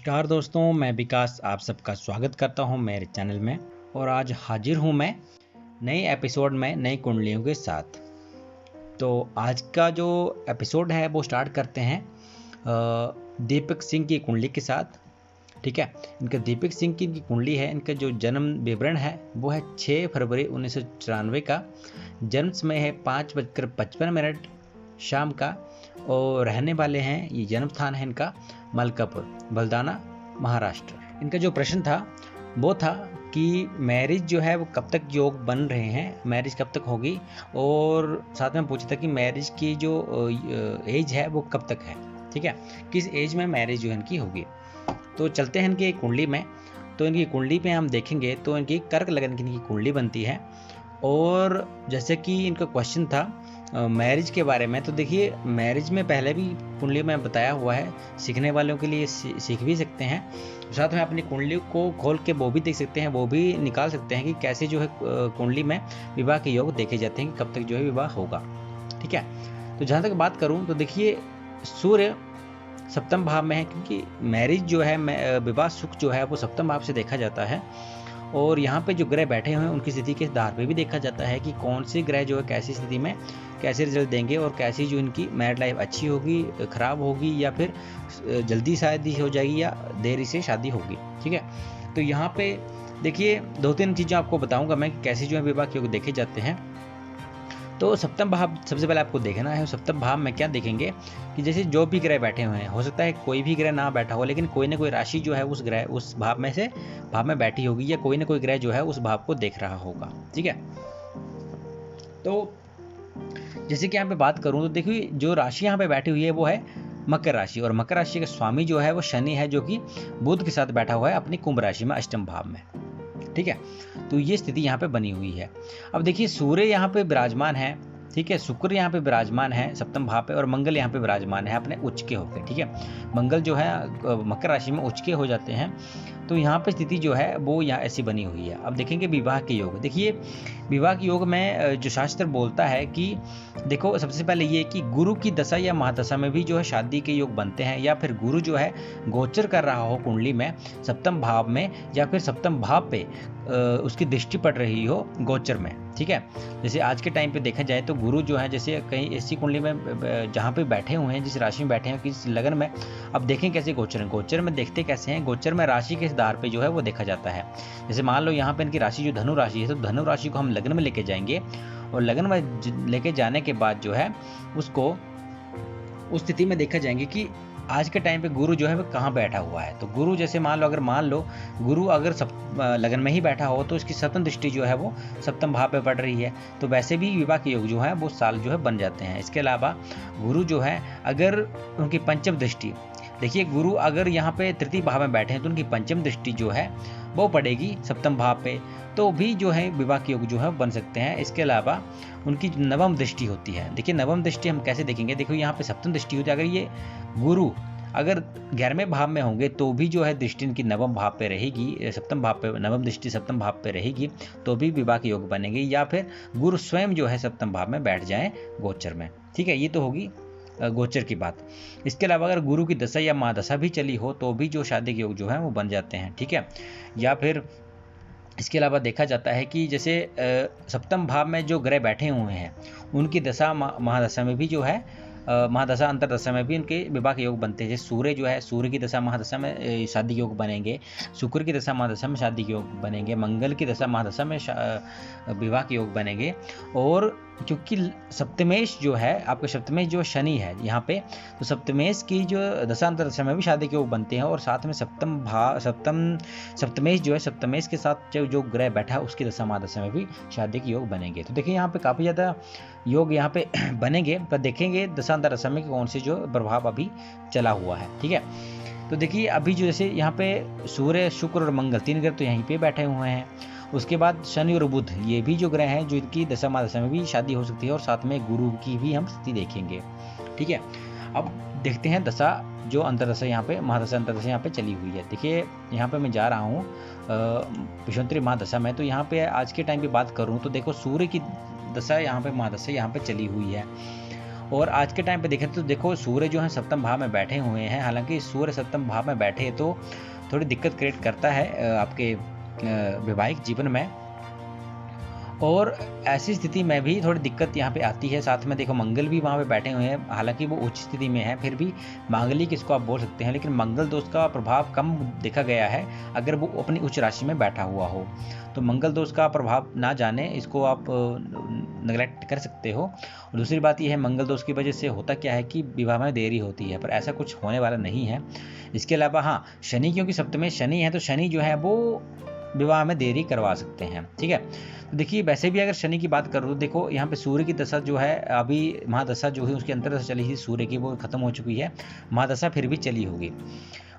नमस्कार दोस्तों, मैं विकास आप सबका स्वागत करता हूं मेरे चैनल में। और आज हाजिर हूं मैं नए एपिसोड में नई कुंडलियों के साथ। तो आज का जो एपिसोड है वो स्टार्ट करते हैं दीपक सिंह की कुंडली के साथ। ठीक है, इनका दीपक सिंह की कुंडली है। इनका जो जन्म विवरण है वो है 6 फरवरी 1994 का। जन्म समय है 5:55 शाम का। और रहने वाले हैं, ये जन्म स्थान है इनका मलकापुर, बलदाना, महाराष्ट्र। इनका जो प्रश्न था वो था कि मैरिज जो है वो कब तक योग बन रहे हैं, मैरिज कब तक होगी, और साथ में पूछा था कि मैरिज की जो एज है वो कब तक है। ठीक है, किस एज में मैरिज जो है इनकी होगी। तो चलते हैं इनकी कुंडली में। तो इनकी कुंडली पे हम देखेंगे तो इनकी कर्क लगन की इनकी कुंडली बनती है। और जैसे कि इनका क्वेश्चन था मैरिज के बारे में, तो देखिए मैरिज में पहले भी कुंडली में बताया हुआ है, सीखने वालों के लिए सीख भी सकते हैं। साथ में अपनी कुंडली को खोल के वो भी देख सकते हैं, वो भी निकाल सकते हैं कि कैसे जो है कुंडली में विवाह के योग देखे जाते हैं कि कब तक जो है विवाह होगा। ठीक है, तो जहाँ तक बात करूँ तो देखिए सूर्य सप्तम भाव में है, क्योंकि मैरिज जो है विवाह सुख जो है वो सप्तम भाव से देखा जाता है। और यहाँ पे जो ग्रह बैठे हुए हैं उनकी स्थिति के आधार पे भी देखा जाता है कि कौन से ग्रह जो है कैसी स्थिति में कैसे रिजल्ट देंगे, और कैसी जो इनकी मैरिड लाइफ अच्छी होगी, खराब होगी, या फिर जल्दी शादी हो जाएगी या देरी से शादी होगी। ठीक है, तो यहाँ पे देखिए 2-3 चीज़ें आपको बताऊंगा मैं कि कैसे जो है विवाह के योग देखे जाते हैं। तो सप्तम भाव सबसे पहले आपको देखना है। सप्तम भाव में क्या देखेंगे कि जैसे जो भी ग्रह बैठे हुए हैं, हो सकता है कोई भी ग्रह ना बैठा हो, लेकिन कोई ना कोई राशि जो है उस भाव में से भाव में बैठी होगी, या कोई ना कोई ग्रह जो है उस भाव को देख रहा होगा। ठीक है, तो जैसे कि यहाँ पे बात करूँ तो देखिए जो राशि यहाँ पे बैठी हुई है वो है मकर राशि, और मकर राशि का स्वामी जो है वो शनि है, जो कि बुध के साथ बैठा हुआ है अपनी कुंभ राशि में अष्टम भाव में। ठीक है, तो ये स्थिति यहाँ पे बनी हुई है। अब देखिए सूर्य यहाँ पे विराजमान है, ठीक है, शुक्र यहाँ पे विराजमान है सप्तम भाव पे, और मंगल यहाँ पे विराजमान है अपने उच्च के होकर। ठीक है, मंगल जो है मकर राशि में उच्च के हो जाते हैं। तो यहाँ पे स्थिति जो है वो यहाँ ऐसी बनी हुई है। अब देखेंगे विवाह के योग। देखिए विवाह के योग में जो शास्त्र बोलता है कि देखो सबसे पहले ये कि गुरु की दशा या महादशा में भी जो है शादी के योग बनते हैं, या फिर गुरु जो है गोचर कर रहा हो कुंडली में सप्तम भाव में, या फिर सप्तम भाव पे उसकी दृष्टि पड़ रही हो गोचर में। ठीक है, जैसे आज के टाइम पे देखा जाए तो गुरु जो है जैसे कहीं ऐसी कुंडली में जहाँ पे बैठे हुए हैं, जिस राशि में बैठे हैं, किस लगन में, अब देखें कैसे गोचर है। गोचर में देखते कैसे हैं, गोचर में राशि के आधार पे जो है वो देखा जाता है। जैसे मान लो यहाँ पे इनकी राशि जो धनु राशि है, तो धनु राशि को हम लगन में लेके जाएंगे, और लगन में लेके जाने के बाद जो है उसको उस स्थिति में देखा जाएंगे कि आज के टाइम पे गुरु जो है वो कहाँ बैठा हुआ है। तो गुरु जैसे मान लो गुरु अगर लगन में ही बैठा हो तो इसकी सप्तम दृष्टि जो है वो सप्तम भाव पे पड़ रही है, तो वैसे भी विवाह के योग जो है वो साल जो है बन जाते हैं। इसके अलावा गुरु जो है अगर उनकी पंचम दृष्टि, देखिए गुरु अगर यहाँ पे तृतीय भाव में बैठे हैं तो उनकी पंचम दृष्टि जो है वो पड़ेगी सप्तम भाव पे, तो भी जो है विवाह के योग जो है बन सकते हैं। इसके अलावा उनकी नवम दृष्टि होती है। देखिए नवम दृष्टि हम कैसे देखेंगे, देखो यहाँ पे सप्तम दृष्टि होती है, अगर ये गुरु अगर 11वें भाव में होंगे तो भी जो है दृष्टि इनकी नवम भाव पे रहेगी, सप्तम भाव पे नवम दृष्टि सप्तम भाव पे रहेगी, तो भी विवाह के योग बनेंगे। या फिर गुरु स्वयं जो है सप्तम भाव में बैठ जाएं गोचर में। ठीक है, ये तो होगी गोचर की बात। इसके अलावा अगर गुरु की दशा या महादशा भी चली हो तो भी जो शादी के योग जो है वो बन जाते हैं। ठीक है, या फिर इसके अलावा देखा जाता है कि जैसे सप्तम भाव में जो ग्रह बैठे हुए हैं उनकी दशा महादशा में भी जो है महादशा अंतरदशा में भी उनके विवाह के योग बनते हैं। जैसे सूर्य जो है, सूर्य की दशा महादशा में शादी के योग बनेंगे, शुक्र की दशा महादशा में शादी के योग बनेंगे, मंगल की दशा महादशा में विवाह के योग बनेंगे। और क्योंकि सप्तमेश जो है आपका सप्तमेश जो शनि है यहाँ पे, तो सप्तमेश की जो दशा अंतरदशा में भी शादी के योग बनते हैं, और साथ में सप्तमेश जो है सप्तमेश के साथ जो ग्रह बैठा है उसकी दशा महादशा में भी शादी के योग बनेंगे। तो देखिए यहाँ पे काफ़ी ज़्यादा योग यहाँ पे बनेंगे, पर देखेंगे दशा अंतरदशा में कौन से जो प्रभाव अभी चला हुआ है। ठीक है, तो देखिए अभी जो जैसे यहाँ पे सूर्य, शुक्र और मंगल 3 ग्रह तो यहीं पे बैठे हुए हैं। उसके बाद शनि और बुध, ये भी जो ग्रह हैं जो इनकी दशा महादशा में भी शादी हो सकती है, और साथ में गुरु की भी हम स्थिति देखेंगे। ठीक है, अब देखते हैं दशा जो अंतरदशा यहाँ पे महादशा अंतरदशा यहाँ पे चली हुई है। देखिए यहाँ पे मैं जा रहा हूँ विषुवंतरी महादशा में, तो यहाँ पे आज के टाइम पे बात करूँ तो देखो सूर्य की दशा यहाँ पे महादशा यहाँ पे चली हुई है, और आज के टाइम पे देखें तो देखो सूर्य जो है सप्तम भाव में बैठे हुए हैं। हालांकि सूर्य सप्तम भाव में बैठे तो थोड़ी दिक्कत क्रिएट करता है आपके वैवाहिक जीवन में, और ऐसी स्थिति में भी थोड़ी दिक्कत यहाँ पे आती है। साथ में देखो मंगल भी वहाँ पे बैठे हुए हैं, हालांकि वो उच्च स्थिति में है, फिर भी मांगलिक इसको आप बोल सकते हैं, लेकिन मंगल दोष का प्रभाव कम देखा गया है अगर वो अपनी उच्च राशि में बैठा हुआ हो। तो मंगल दोष का प्रभाव ना जाने, इसको आप नेगलेक्ट कर सकते हो। और दूसरी बात यह है, मंगल दोष की वजह से होता क्या है कि विवाह में देरी होती है, पर ऐसा कुछ होने वाला नहीं है। इसके अलावा हाँ, शनि, क्योंकि सप्तम शनि है तो शनि जो है वो विवाह में देरी करवा सकते हैं। ठीक है, तो देखिए वैसे भी अगर शनि की बात करूँ तो देखो यहाँ पे सूर्य की दशा जो है, अभी महादशा जो है उसकी अंतर्दशा चली थी सूर्य की, वो खत्म हो चुकी है, महादशा फिर भी चली होगी।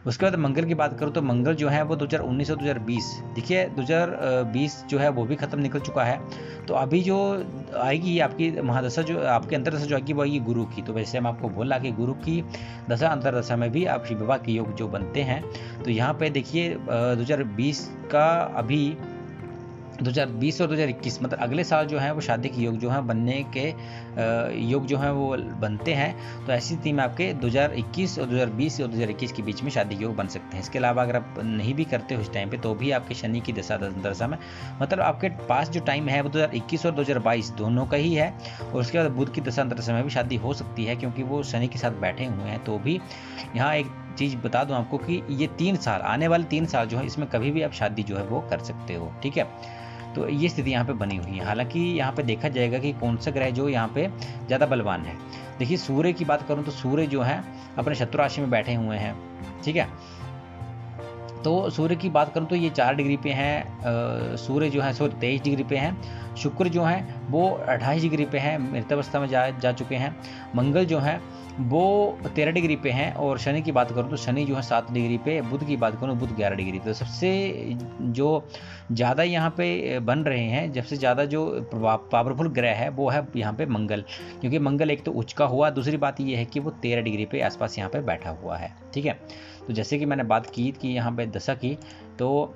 उसके बाद मंगल की बात करूँ तो मंगल जो है वो 2019 और 2020, देखिए 2020 जो है वो भी खत्म निकल चुका है। तो अभी जो आएगी आपकी महादशा, जो आपके अंतरदशा जो आएगी वो आएगी गुरु की। तो वैसे हम आपको बोला कि गुरु की दशा अंतरदशा में भी आप विवाह के योग जो बनते हैं। तो यहाँ पे देखिए 2020 का अभी 2020 और 2021 मतलब अगले साल जो है वो शादी के योग जो है बनने के योग जो है वो बनते हैं। तो ऐसी स्थिति में आपके 2021 और 2020 और 2021 के बीच में शादी के योग बन सकते हैं। इसके अलावा अगर आप नहीं भी करते हो इस टाइम पे तो भी आपके शनि की दशा में मतलब आपके पास जो टाइम है वो 2021 और 2022 दोनों का ही है। और उसके बाद बुध की दशा में भी शादी हो सकती है, क्योंकि वो शनि के साथ बैठे हुए हैं। तो भी यहाँ एक चीज़ बता दूं आपको कि ये 3 साल, आने वाले 3 साल जो है इसमें कभी भी आप शादी जो है वो कर सकते हो। ठीक है, तो ये स्थिति यहाँ पे बनी हुई है। हालांकि यहाँ पे देखा जाएगा कि कौन सा ग्रह जो यहाँ पे ज़्यादा बलवान है। देखिए सूर्य की बात करूँ तो सूर्य जो है अपने शत्रु राशि में बैठे हुए हैं। ठीक है, तो सूर्य की बात करूँ तो ये 4 डिग्री पे हैं। सूर्य जो है 23 डिग्री पे हैं। शुक्र जो है वो 28 डिग्री पे है, मृतावस्था में जा चुके हैं। मंगल जो है वो 13 डिग्री पे हैं। और शनि की बात करूँ तो शनि जो है 7 डिग्री पे। बुध की बात करूँ बुध 11 डिग्री पे। तो सबसे जो ज़्यादा यहाँ पे बन रहे हैं, सबसे ज़्यादा जो पावरफुल ग्रह है वो है यहाँ पे मंगल, क्योंकि मंगल एक तो उच्च का हुआ, दूसरी बात ये है कि वो 13 डिग्री पे आसपास यहाँ पे बैठा हुआ है। ठीक है, तो जैसे कि मैंने बात की कि यहाँ पे दशा की, तो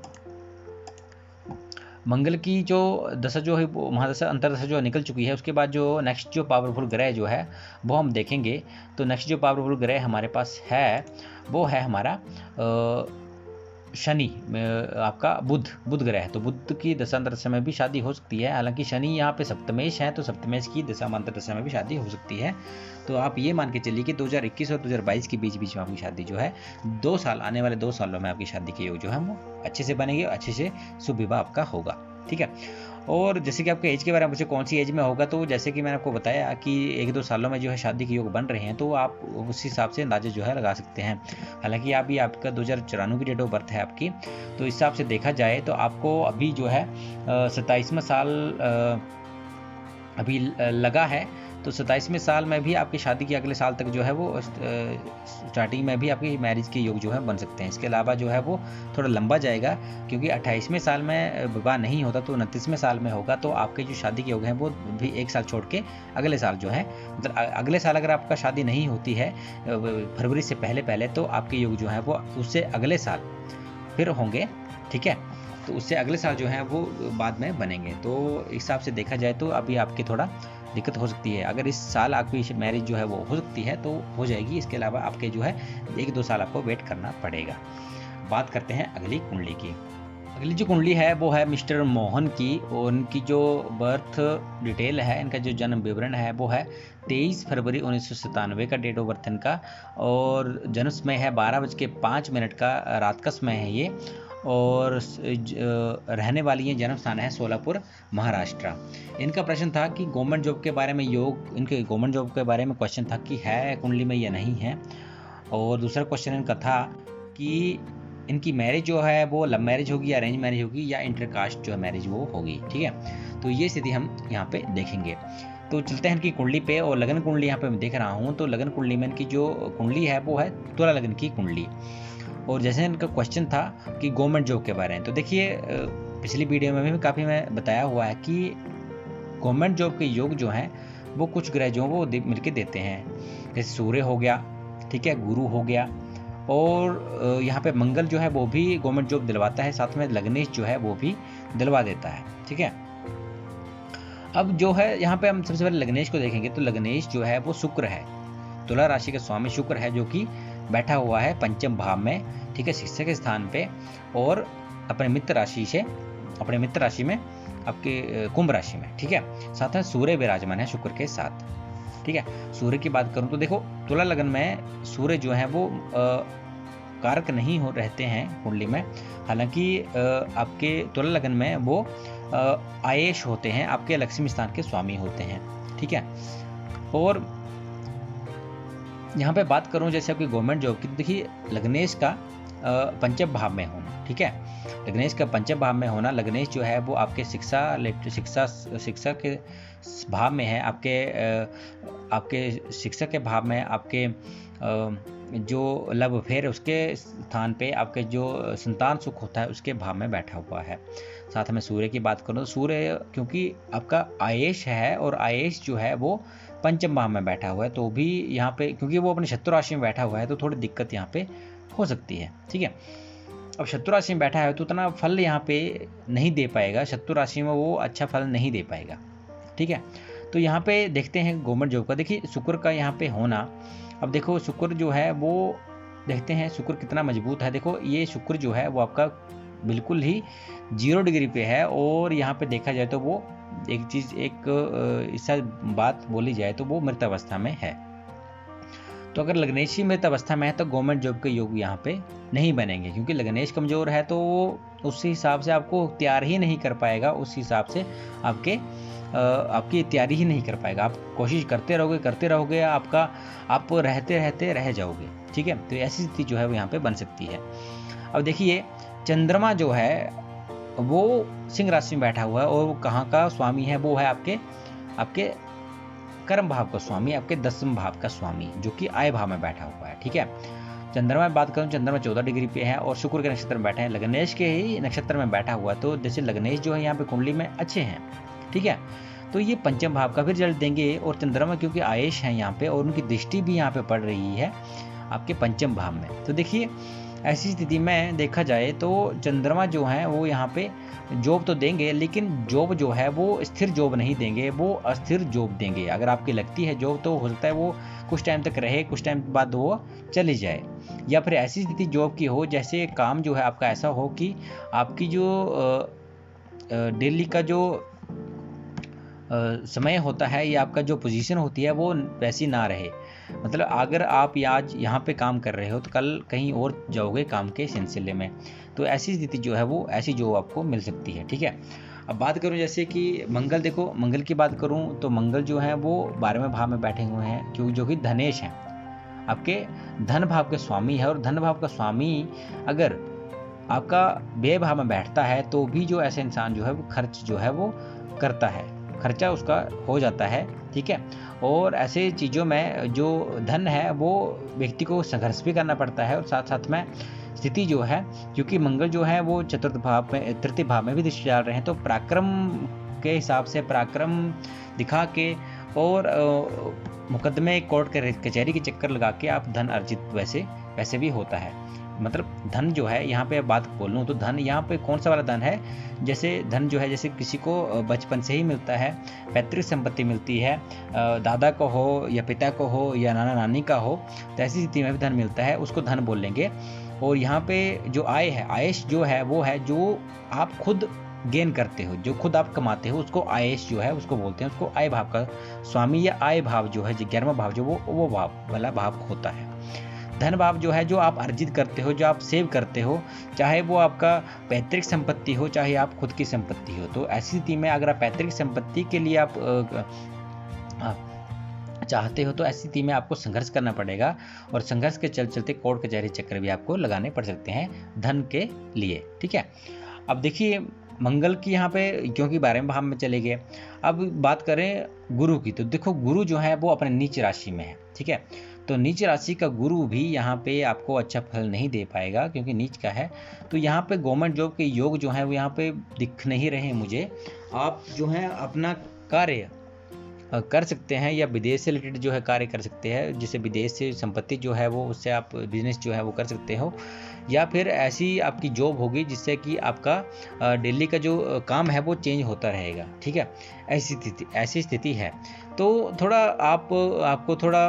मंगल की जो दशा जो है वो महादशा अंतरदशा जो निकल चुकी है। उसके बाद जो नेक्स्ट जो पावरफुल ग्रह जो है वो हम देखेंगे। तो नेक्स्ट जो पावरफुल ग्रह हमारे पास है वो है हमारा शनि, आपका बुध ग्रह। तो बुध की दशांतरदशा में भी शादी हो सकती है। हालांकि शनि यहाँ पे सप्तमेश है, तो सप्तमेश की दशांतरदशा में भी शादी हो सकती है। तो आप ये मान के चलिए कि 2021 और 2022 के बीच में आपकी शादी जो है 2 साल, आने वाले 2 सालों में आपकी शादी के योग जो है वो अच्छे से बनेंगे, अच्छे से शुभ विवाह आपका होगा। ठीक है, और जैसे कि आपके एज के बारे में पूछे कौन सी एज में होगा, तो जैसे कि मैंने आपको बताया कि 1-2 सालों में जो है शादी के योग बन रहे हैं, तो आप उस हिसाब से अंदाजे जो है लगा सकते हैं। हालांकि अभी आपका 2094 की डेट ऑफ बर्थ है आपकी, तो इस हिसाब से देखा जाए तो आपको अभी जो है 27वां साल अभी लगा है। तो 27वें साल में भी आपकी शादी के अगले साल तक जो है वो स्टार्टिंग में भी आपकी मैरिज के योग जो है बन सकते हैं। इसके अलावा जो है वो थोड़ा लंबा जाएगा, क्योंकि 28वें साल में विवाह नहीं होता तो 29वें साल में होगा। तो आपके जो शादी के योग हैं वो भी 1 साल छोड़ के अगले साल जो है, मतलब अगले साल अगर आपका शादी नहीं होती है फरवरी से पहले तो आपके योग जो है वो उससे अगले साल फिर होंगे। ठीक है, तो उससे अगले साल जो है वो बाद में बनेंगे। तो इस हिसाब से देखा जाए तो अभी आपकी थोड़ा दिक्कत हो सकती है। अगर इस साल आपकी मैरिज जो है वो हो सकती है तो हो जाएगी। इसके अलावा आपके जो है 1-2 साल आपको वेट करना पड़ेगा। बात करते हैं अगली कुंडली की। अगली जो कुंडली है वो है मिस्टर मोहन की, और उनकी जो बर्थ डिटेल है, इनका जो जन्म विवरण है वो है 23 फरवरी 1997 का डेट ऑफ बर्थ इनका, और जन्म समय है 12:05 का रात का समय है ये। और रहने वाली ये जन्म स्थान है सोलापुर महाराष्ट्र। इनका प्रश्न था कि गवर्नमेंट जॉब के बारे में योग, इनके गवर्नमेंट जॉब के बारे में क्वेश्चन था कि है कुंडली में या नहीं है। और दूसरा क्वेश्चन इनका था कि इनकी मैरिज जो है वो लव मैरिज होगी या अरेंज मैरिज होगी या इंटरकास्ट जो है मैरिज वो होगी। ठीक है, तो ये स्थिति हम यहाँ पे देखेंगे। तो चलते हैं इनकी कुंडली पे, और लगन कुंडली यहाँ पे मैं देख रहा हूँ। तो लगन कुंडली में इनकी जो कुंडली है वो है तुला लगन की कुंडली। और जैसे इनका क्वेश्चन था कि गवर्नमेंट जॉब के बारे में, तो देखिए पिछली वीडियो में भी काफ़ी मैं बताया हुआ है कि गवर्नमेंट जॉब के योग जो हैं वो कुछ ग्रह जो वो मिलके देते हैं। जैसे सूर्य हो गया, ठीक है, गुरु हो गया, और यहाँ पे मंगल जो है वो भी गवर्नमेंट जॉब दिलवाता है, साथ में लग्नेश जो है वो भी दिलवा देता है। ठीक है, अब जो है यहाँ पे हम सबसे पहले लग्नेश को देखेंगे तो लग्नेश जो है वो शुक्र है, तुला राशि का स्वामी शुक्र है, जो कि बैठा हुआ है पंचम भाव में, ठीक है, शिक्षक के स्थान पे, और अपने मित्र राशि में आपके कुंभ राशि में, ठीक है। साथ में सूर्य विराजमान है शुक्र के साथ, ठीक है। सूर्य की बात करूं तो देखो तुला लगन में सूर्य जो है वो कारक नहीं हो रहते हैं कुंडली में, हालांकि आपके तुला लगन में वो आयेश होते हैं, आपके लक्ष्मी स्थान के स्वामी होते हैं, ठीक है। और यहाँ पे बात करूं जैसे आपकी गवर्नमेंट जॉब की, देखिए लग्नेश का पंचम भाव में होना, ठीक है, लग्नेश का पंचम भाव में होना, लग्नेश जो है वो आपके शिक्षा के भाव में है, आपके शिक्षा के भाव में, आपके जो लव अफेयर उसके स्थान पे, आपके जो संतान सुख होता है उसके भाव में बैठा हुआ है। साथ में सूर्य की बात करूँ तो सूर्य क्योंकि आपका आयेश है, और आयेश जो है वो पंचम भाव में बैठा हुआ है, तो भी यहाँ पे क्योंकि वो अपने शत्रु राशि में बैठा हुआ है तो थोड़ी दिक्कत यहाँ पे हो सकती है, ठीक है। अब शत्रु राशि में बैठा है तो उतना फल यहाँ पे नहीं दे पाएगा, शत्रु राशि में वो अच्छा फल नहीं दे पाएगा, ठीक है। तो यहाँ पे देखते हैं गवर्नमेंट जॉब का, देखिए शुक्र का यहाँ पे होना, अब देखो शुक्र जो है वो देखते हैं शुक्र कितना मजबूत है। देखो ये शुक्र जो है वो आपका बिल्कुल ही 0 डिग्री पे है, और यहाँ पे देखा जाए तो वो एक ऐसा बात बोली जाए तो वो मृत अवस्था में है। तो अगर लग्नेश ही मृत अवस्था में है तो गवर्नमेंट जॉब के योग यहाँ पे नहीं बनेंगे, क्योंकि लग्नेश कमजोर है तो वो उस हिसाब से आपको तैयार ही नहीं कर पाएगा, उस हिसाब से आपकी तैयारी ही नहीं कर पाएगा। आप कोशिश करते रहोगे, आप रहते रह जाओगे, ठीक है। तो ऐसी स्थिति जो है वो यहाँ पे बन सकती है। अब देखिए चंद्रमा जो है वो सिंह राशि में बैठा हुआ है, और वो कहाँ का स्वामी है, वो है आपके कर्म भाव का स्वामी, आपके 10वें भाव का स्वामी, जो कि आय भाव में बैठा हुआ है, ठीक है। चंद्रमा में बात करूं, चंद्रमा 14 डिग्री पे है और शुक्र के नक्षत्र में बैठे हैं, लग्नेश के ही नक्षत्र में बैठा हुआ, तो जैसे लग्नेश जो है यहाँ पे कुंडली में अच्छे हैं, ठीक है, तो ये पंचम भाव का भी रिजल्ट देंगे। और चंद्रमा क्योंकि आयेश है यहाँ पे, और उनकी दृष्टि भी यहाँ पे पड़ रही है आपके पंचम भाव में, तो देखिए ऐसी स्थिति में देखा जाए तो चंद्रमा जो है वो यहाँ पे जॉब तो देंगे, लेकिन जॉब जो है वो स्थिर जॉब नहीं देंगे, वो अस्थिर जॉब देंगे। अगर आपकी लगती है जॉब तो हो सकता है वो कुछ टाइम तक रहे, कुछ टाइम बाद वो चली जाए, या फिर ऐसी स्थिति जॉब की हो जैसे काम जो है आपका ऐसा हो कि आपकी जो डेली का जो समय होता है या आपका जो पोजीशन होती है वो वैसी ना रहे। मतलब अगर आप आज यहाँ पे काम कर रहे हो तो कल कहीं और जाओगे काम के सिलसिले में, तो ऐसी स्थिति जो है वो ऐसी जो आपको मिल सकती है, ठीक है। अब बात करूँ जैसे कि मंगल, देखो मंगल की बात करूँ तो मंगल जो है वो 12वें भाव में बैठे हुए हैं, क्योंकि जो कि धनेश हैं, आपके धन भाव के स्वामी है। और धन भाव का स्वामी अगर आपका व्यय भाव में बैठता है तो भी जो ऐसे इंसान जो है वो खर्च जो है वो करता है, खर्चा उसका हो जाता है, ठीक है। और ऐसे चीज़ों में जो धन है वो व्यक्ति को संघर्ष भी करना पड़ता है, और साथ साथ में स्थिति जो है, क्योंकि मंगल जो है वो चतुर्थ भाव में, तृतीय भाव में भी दृष्टि डाल रहे हैं, तो पराक्रम के हिसाब से पराक्रम दिखा के और मुकदमे कोर्ट कचहरी के चक्कर लगा के आप धन अर्जित वैसे भी होता है। मतलब धन जो है यहाँ पे बात बोल लूँ तो धन यहाँ पे कौन सा वाला धन है, जैसे धन जो है जैसे किसी को बचपन से ही मिलता है, पैतृक संपत्ति मिलती है, दादा को हो या पिता को हो या नाना नानी का हो, तो ऐसी स्थिति में भी धन मिलता है, उसको धन बोल लेंगे। और यहाँ पे जो आय है, आयेश जो है वो है जो आप खुद गेन करते हो, जो खुद आप कमाते हो, उसको आयेश जो है उसको बोलते हैं, उसको आय भाव का स्वामी या आय भाव जो है 11वां भाव जो वो भाव वाला भाव होता है। धन भाव जो है जो आप अर्जित करते हो, जो आप सेव करते हो, चाहे वो आपका पैतृक संपत्ति हो चाहे आप खुद की संपत्ति हो। तो ऐसी स्थिति में अगर आप पैतृक संपत्ति के लिए आप चाहते हो तो ऐसी स्थिति में आपको संघर्ष करना पड़ेगा, और संघर्ष के चलते कोर्ट कचहरी चक्कर भी आपको लगाने पड़ सकते हैं धन के लिए, ठीक है। अब देखिए मंगल की यहाँ पे क्योंकि 12वें भाव में चले गए, अब बात करें गुरु की, तो देखो गुरु जो है वो अपने नीच राशि में है, ठीक है। तो नीच राशि का गुरु भी यहाँ पे आपको अच्छा फल नहीं दे पाएगा क्योंकि नीच का है। तो यहाँ पे गवर्नमेंट जॉब के योग जो है वो यहाँ पे दिख नहीं रहे मुझे। आप जो है अपना कार्य कर सकते हैं या विदेश से रिलेटेड जो है कार्य कर सकते हैं, जिससे विदेश से संपत्ति जो है वो उससे आप बिजनेस जो है वो कर सकते हो, या फिर ऐसी आपकी जॉब होगी जिससे कि आपका डेली का जो काम है वो चेंज होता रहेगा, ठीक है। ऐसी स्थिति है। तो थोड़ा आपको थोड़ा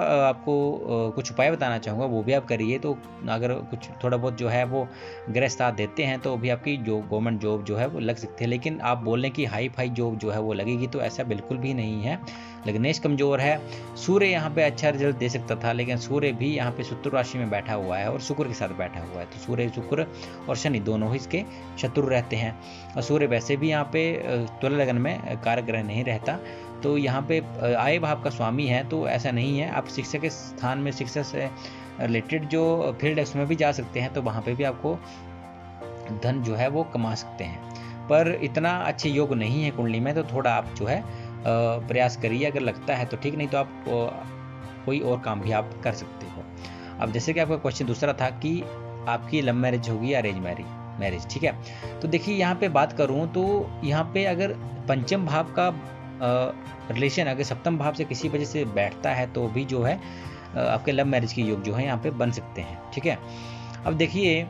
कुछ उपाय बताना चाहूँगा, वो भी आप करिए। तो अगर कुछ थोड़ा बहुत जो है वो ग्रह साथ देते हैं तो भी आपकी जो गवर्नमेंट जॉब जो है वो लग सकती है। लेकिन आप बोल रहे हैं कि हाई फाई जॉब जो है वो लगेगी, तो ऐसा बिल्कुल भी नहीं है। लग्नेश कमज़ोर है, सूर्य यहाँ पे अच्छा रिजल्ट दे सकता था, लेकिन सूर्य भी यहाँ पे शत्रु राशि में बैठा हुआ है और शुक्र के साथ बैठा हुआ है। तो सूर्य, शुक्र और शनि दोनों ही इसके शत्रु रहते हैं। और सूर्य वैसे भी यहाँ पे तुला लग्न में कारक नहीं रहता, तो यहाँ पे आय भाव का स्वामी है। तो ऐसा नहीं है, आप शिक्षा के स्थान में, शिक्षा से रिलेटेड जो फील्ड है उसमें भी जा सकते हैं, तो वहाँ पे भी आपको धन जो है वो कमा सकते हैं। पर इतना अच्छे योग नहीं है कुंडली में, तो थोड़ा आप जो है प्रयास करिए। अगर लगता है तो ठीक, नहीं तो आप कोई और काम भी आप कर सकते हो। अब जैसे कि आपका क्वेश्चन दूसरा था कि आपकी लव मैरिज होगी या अरेंज मैरिज, ठीक है। तो देखिए यहाँ पे बात करूँ तो यहाँ पे अगर पंचम भाव का रिलेशन अगर सप्तम भाव से किसी वजह से बैठता है तो भी जो है आपके लव मैरिज के योग जो है यहाँ पे बन सकते हैं, ठीक है। अब देखिए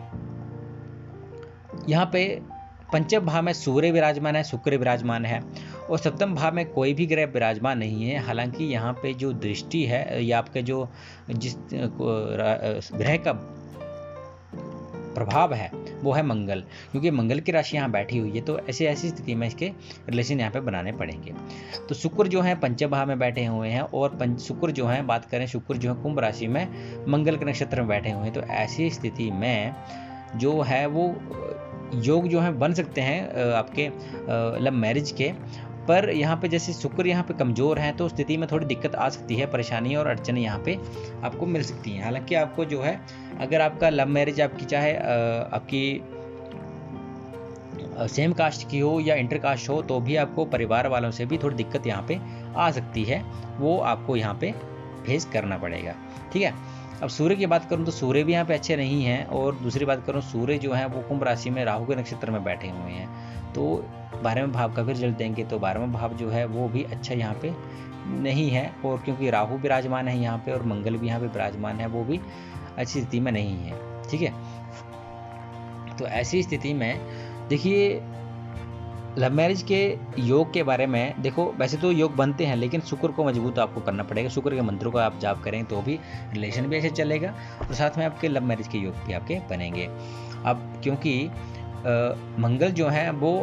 यहाँ पे पंचम भाव में सूर्य विराजमान है, शुक्र विराजमान है और सप्तम भाव में कोई भी ग्रह विराजमान नहीं है। हालांकि यहाँ पे जो दृष्टि है या आपके जो जिस ग्रह का प्रभाव है वो है मंगल, क्योंकि मंगल की राशि यहाँ बैठी हुई है। तो ऐसी स्थिति में इसके रिलेशन यहाँ पे बनाने पड़ेंगे। तो शुक्र जो है पंचम भाव में बैठे हुए हैं और शुक्र जो है, बात करें शुक्र जो है कुंभ राशि में मंगल के नक्षत्र में बैठे हुए हैं। तो ऐसी स्थिति में जो है वो योग जो है बन सकते हैं आपके लव मैरिज के। पर यहाँ पे जैसे शुक्र यहाँ पे कमज़ोर है तो स्थिति में थोड़ी दिक्कत आ सकती है, परेशानी और अड़चन यहाँ पे आपको मिल सकती हैं। हालांकि आपको जो है, अगर आपका लव मैरिज आपकी चाहे आपकी सेम कास्ट की हो या इंटर कास्ट हो, तो भी आपको परिवार वालों से भी थोड़ी दिक्कत यहाँ पे आ सकती है, वो आपको यहाँ पे फेस करना पड़ेगा, ठीक है। अब सूर्य की बात करूं तो सूर्य भी यहाँ पे अच्छे नहीं हैं, और दूसरी बात करूं सूर्य जो है वो कुंभ राशि में राहु के नक्षत्र में बैठे हुए हैं, तो 12वें भाव का भी रिजल्ट देंगे। तो 12वां भाव जो है वो भी अच्छा यहाँ पे नहीं है, और क्योंकि राहु विराजमान है यहाँ पे और मंगल भी यहाँ पे विराजमान है, वो भी अच्छी स्थिति में नहीं है, ठीक है। तो ऐसी स्थिति में देखिए लव मैरिज के योग के बारे में देखो, वैसे तो योग बनते हैं लेकिन शुक्र को मजबूत आपको करना पड़ेगा। शुक्र के मंत्रों का आप जाप करें तो भी रिलेशन भी ऐसे चलेगा और साथ में आपके लव मैरिज के योग भी आपके बनेंगे। अब क्योंकि मंगल जो है वो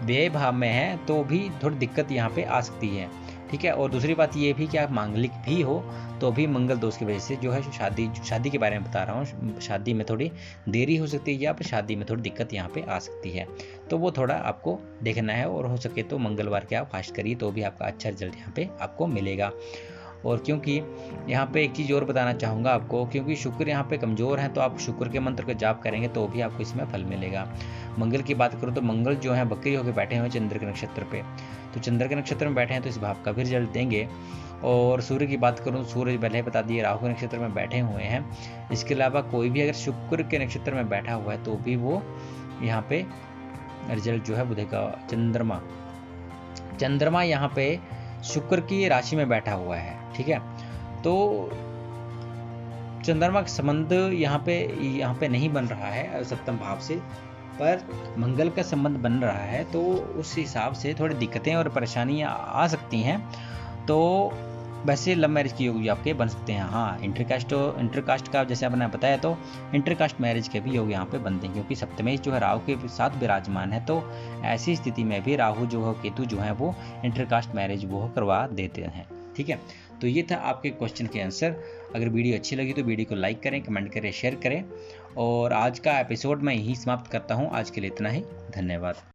व्यय भाव में है तो भी थोड़ी दिक्कत यहाँ पे आ सकती है, ठीक है। और दूसरी बात ये भी कि आप मांगलिक भी हो तो भी मंगल दोष की वजह से जो है शादी के बारे में बता रहा हूँ, शादी में थोड़ी देरी हो सकती है या फिर शादी में थोड़ी दिक्कत यहाँ पे आ सकती है। तो वो थोड़ा आपको देखना है, और हो सके तो मंगलवार के आप फास्ट करिए तो भी आपका अच्छा रिजल्ट यहाँ पे आपको मिलेगा। और क्योंकि यहाँ पे एक चीज़ और बताना चाहूँगा आपको, क्योंकि शुक्र यहाँ पे कमज़ोर है तो आप शुक्र के मंत्र का जाप करेंगे तो भी आपको इसमें फल मिलेगा। मंगल की बात करूँ तो मंगल जो है बकरी होकर बैठे हुए हैं चंद्र के नक्षत्र पे, तो चंद्र के नक्षत्र में बैठे हैं तो इस भाव का भी रिजल्ट देंगे। और सूर्य की बात करूँ, सूर्य पहले बता दिए राहु के नक्षत्र में बैठे हुए हैं। इसके अलावा कोई भी अगर शुक्र के नक्षत्र में बैठा हुआ है तो भी वो यहाँ पे रिजल्ट जो है वो देगा। चंद्रमा यहाँ पे शुक्र की राशि में बैठा हुआ है, ठीक है। तो चंद्रमा का संबंध यहाँ पे नहीं बन रहा है सप्तम भाव से, पर मंगल का संबंध बन रहा है, तो उस हिसाब से थोड़ी दिक्कतें और परेशानियाँ आ सकती हैं। तो वैसे लव मैरिज के योग आपके बन सकते हैं। हाँ, इंटरकास्ट का जैसे आपने बताया तो इंटरकास्ट मैरिज के भी योग यहाँ पे बनते हैं, क्योंकि सप्तमेश जो है राहु के साथ विराजमान है। तो ऐसी स्थिति में भी राहु जो है, केतु जो है वो इंटरकास्ट मैरिज वो करवा देते हैं, ठीक है। तो ये था आपके क्वेश्चन के आंसर। अगर वीडियो अच्छी लगी तो वीडियो को लाइक करें, कमेंट करें, शेयर करें। और आज का एपिसोड मैं यहीं समाप्त करता हूँ। आज के लिए इतना ही, धन्यवाद।